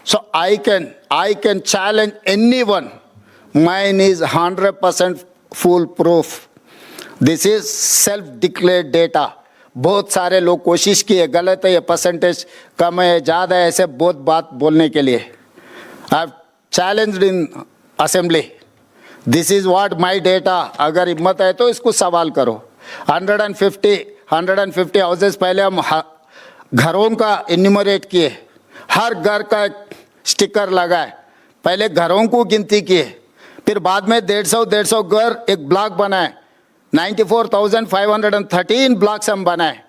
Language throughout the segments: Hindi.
So I can challenge anyone. Mine is 100% foolproof. This is self-declared data. बहुत सारे लोग कोशिश किए, गलत है ये, परसेंटेज कम है, ज़्यादा है, ऐसे बहुत बात बोलने के लिए. I have challenged in assembly. This is what my data. अगर हिम्मत है तो इसको सवाल करो. 150 हाउसेस पहले हम घरों का इन्यूमरेट किए, हर घर का एक स्टिकर लगाए, पहले घरों को गिनती किए, फिर बाद में 150 घर एक ब्लॉक बनाए. 94,513 ब्लॉक्स हम बनाए.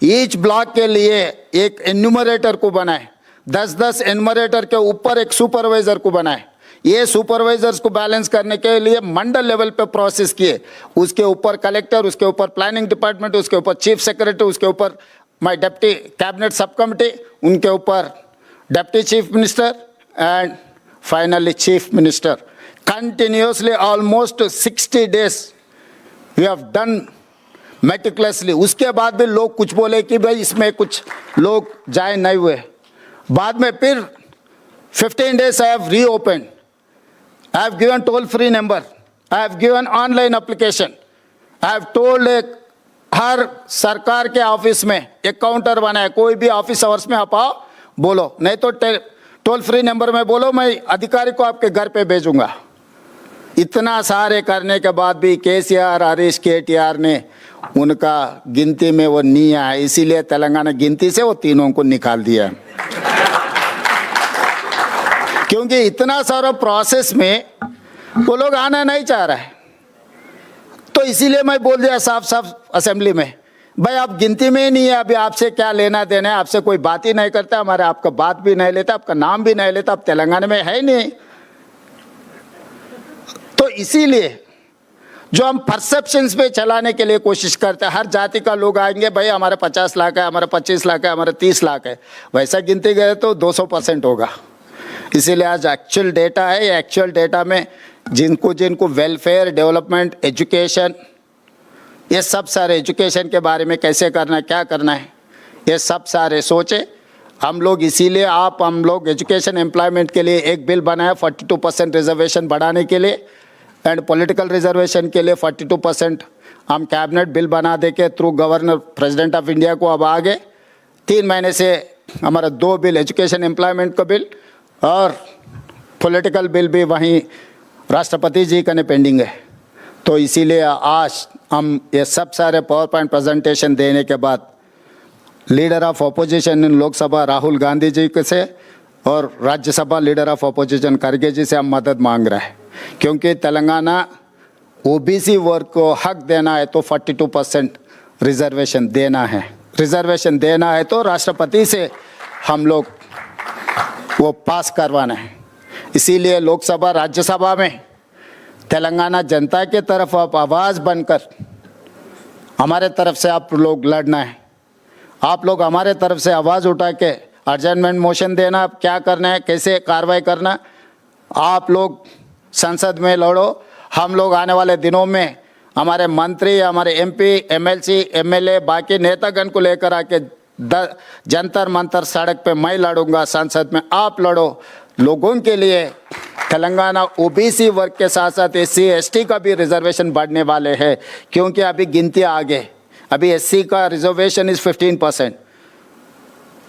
ईच ब्लॉक के लिए एक एन्यूमरेटर को बनाए, 10 एन्यूमरेटर के ऊपर एक सुपरवाइजर को बनाए. ये सुपरवाइजर्स को बैलेंस करने के लिए मंडल लेवल पे प्रोसेस किए, उसके ऊपर कलेक्टर, उसके ऊपर प्लानिंग डिपार्टमेंट, उसके ऊपर चीफ सेक्रेटरी, उसके ऊपर my deputy cabinet sub committee, उनके ऊपर deputy chief minister and finally chief minister. Continuously almost 60 days we have done meticulously. उसके बाद भी लोग कुछ बोले कि भाई इसमें कुछ लोग जाए नहीं हुए. बाद में फिर 15 days I have reopen. I have given toll-free number. I have given online application. I have told हर सरकार के ऑफिस में एक काउंटर बना है, कोई भी ऑफिस आवर्स में आप आओ बोलो, नहीं तो टोल फ्री नंबर में बोलो, मैं अधिकारी को आपके घर पे भेजूंगा. इतना सारे करने के बाद भी केसीआर, हरीश, KTR ने उनका गिनती में वो नहीं आया, इसीलिए तेलंगाना गिनती से वो तीनों को निकाल दिया. क्योंकि इतना सारा प्रोसेस में वो लोग आना नहीं चाह रहा है. तो इसीलिए मैं बोल दिया साफ असेंबली में, भाई आप गिनती में ही नहीं है, अभी आपसे क्या लेना देना है, आपसे कोई बात ही नहीं करता, हमारे आपका बात भी नहीं लेता, आपका नाम भी नहीं लेता, आप तेलंगाना में है ही नहीं. तो इसीलिए जो हम परसेप्शंस पे चलाने के लिए कोशिश करते हैं, हर जाति का लोग आएंगे, भाई हमारे 50 लाख है, हमारे 25 लाख है, हमारे 30 लाख है, वैसा गिनती गए तो 200% होगा. इसीलिए आज एक्चुअल डेटा है. एक्चुअल डेटा में जिनको वेलफेयर, डेवलपमेंट, एजुकेशन, ये सब सारे एजुकेशन के बारे में कैसे करना है, क्या करना है, ये सब सारे सोचे हम लोग. इसीलिए हम लोग एजुकेशन एम्प्लॉयमेंट के लिए एक बिल बनाया 42% रिजर्वेशन बढ़ाने के लिए, एंड पॉलिटिकल रिजर्वेशन के लिए 42% हम कैबिनेट बिल बना दे के through governor president of India को अब आगे 3 महीने से हमारा 2 बिल, एजुकेशन एम्प्लॉयमेंट का बिल और पॉलिटिकल बिल भी वहीं राष्ट्रपति जी का पेंडिंग है. तो इसीलिए आज हम ये सब सारे पावर पॉइंट प्रेजेंटेशन देने के बाद leader of opposition in Lok Sabha Rahul Gandhi ji से और राज्यसभा लीडर ऑफ अपोजिशन खड़गे जी से हम मदद मांग रहे हैं. क्योंकि तेलंगाना ओबीसी वर्ग को हक देना है तो 42% रिजर्वेशन देना है. रिजर्वेशन देना है तो राष्ट्रपति से हम लोग वो पास करवाना है. इसीलिए लोकसभा, राज्यसभा में तेलंगाना जनता के तरफ आप आवाज़ बनकर हमारे तरफ से आप लोग लड़ना है. आप लोग हमारे तरफ से आवाज़ उठा के अर्जेंटमेंट मोशन देना, क्या करना है, कैसे कार्रवाई करना, आप लोग संसद में लड़ो. हम लोग आने वाले दिनों में हमारे मंत्री, हमारे MP, MLC, MLA, बाकी नेतागण को लेकर आके जंतर मंतर सड़क पे मैं लड़ूंगा, संसद में आप लड़ो. लोगों के लिए तेलंगाना ओबीसी वर्ग के साथ साथ SC ST का भी रिजर्वेशन बढ़ने वाले हैं. क्योंकि अभी गिनती आगे, अभी SC का रिजर्वेशन इज़ 15%.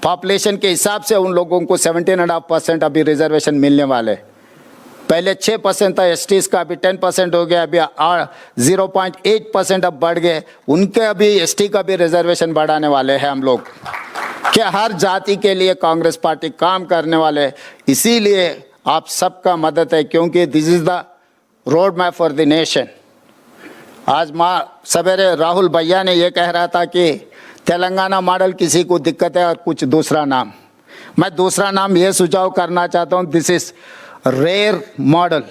पॉपुलेशन के हिसाब से उन लोगों को 17.5% अभी रिजर्वेशन मिलने वाले. पहले 6% था STs का, अभी 10% हो गया, अभी 0.8% अब बढ़ गए. उनके अभी ST का भी रिजर्वेशन बढ़ाने वाले हैं हम लोग. कि हर जाति के लिए कांग्रेस पार्टी काम करने वाले. इसीलिए आप सबका मदद है, क्योंकि this is the road map for the nation. आज सवेरे राहुल भैया ने ये कह रहा था कि तेलंगाना मॉडल किसी को दिक्कत है और कुछ दूसरा नाम. मैं दूसरा नाम ये सुझाव करना चाहता हूँ, this is rare model.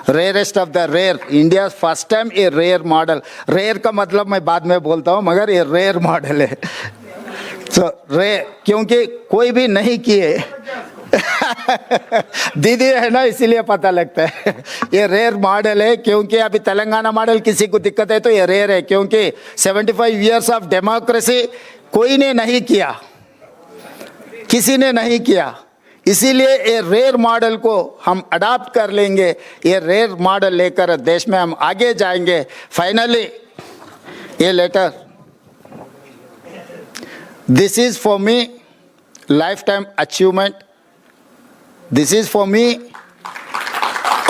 Rarest of the rare, India first time a rare model. Rare का मतलब मैं बाद में बोलता हूँ, मगर ये रेयर मॉडल है. तो क्योंकि कोई भी नहीं किए दीदी है ना, इसीलिए पता लगता है. ये रेयर मॉडल है, क्योंकि अभी तेलंगाना मॉडल किसी को दिक्कत है तो ये रेयर है. क्योंकि 75 years ऑफ डेमोक्रेसी कोई ने नहीं किया. किसी ने नहीं किया। इसीलिए ये रेयर मॉडल को हम अडॉप्ट कर लेंगे, ये रेयर मॉडल लेकर देश में हम आगे जाएंगे। फाइनली ये letter, this is for me lifetime achievement, this is for me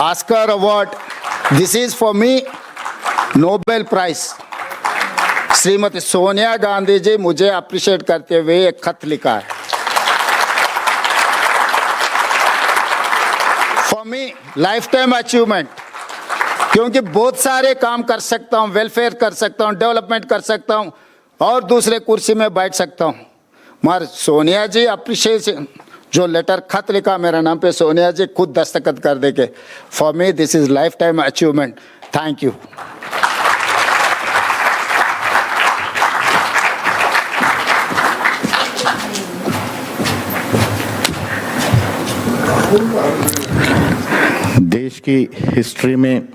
Oscar award, this is for me Nobel prize. Shrimati Sonia Gandhi ji मुझे अप्रिशिएट करते हुए एक खत लिखा है। For me lifetime achievement, क्योंकि बहुत सारे काम कर सकता हूँ, वेलफेयर कर सकता हूँ, डेवलपमेंट कर सकता हूँ और दूसरे कुर्सी में बैठ सकता हूँ, मगर सोनिया जी अप्रिशिएशन, जो लेटर खत लिखा मेरा नाम पे, सोनिया जी खुद दस्तखत कर देके, for me this is life time achievement. Thank you. देश की हिस्ट्री में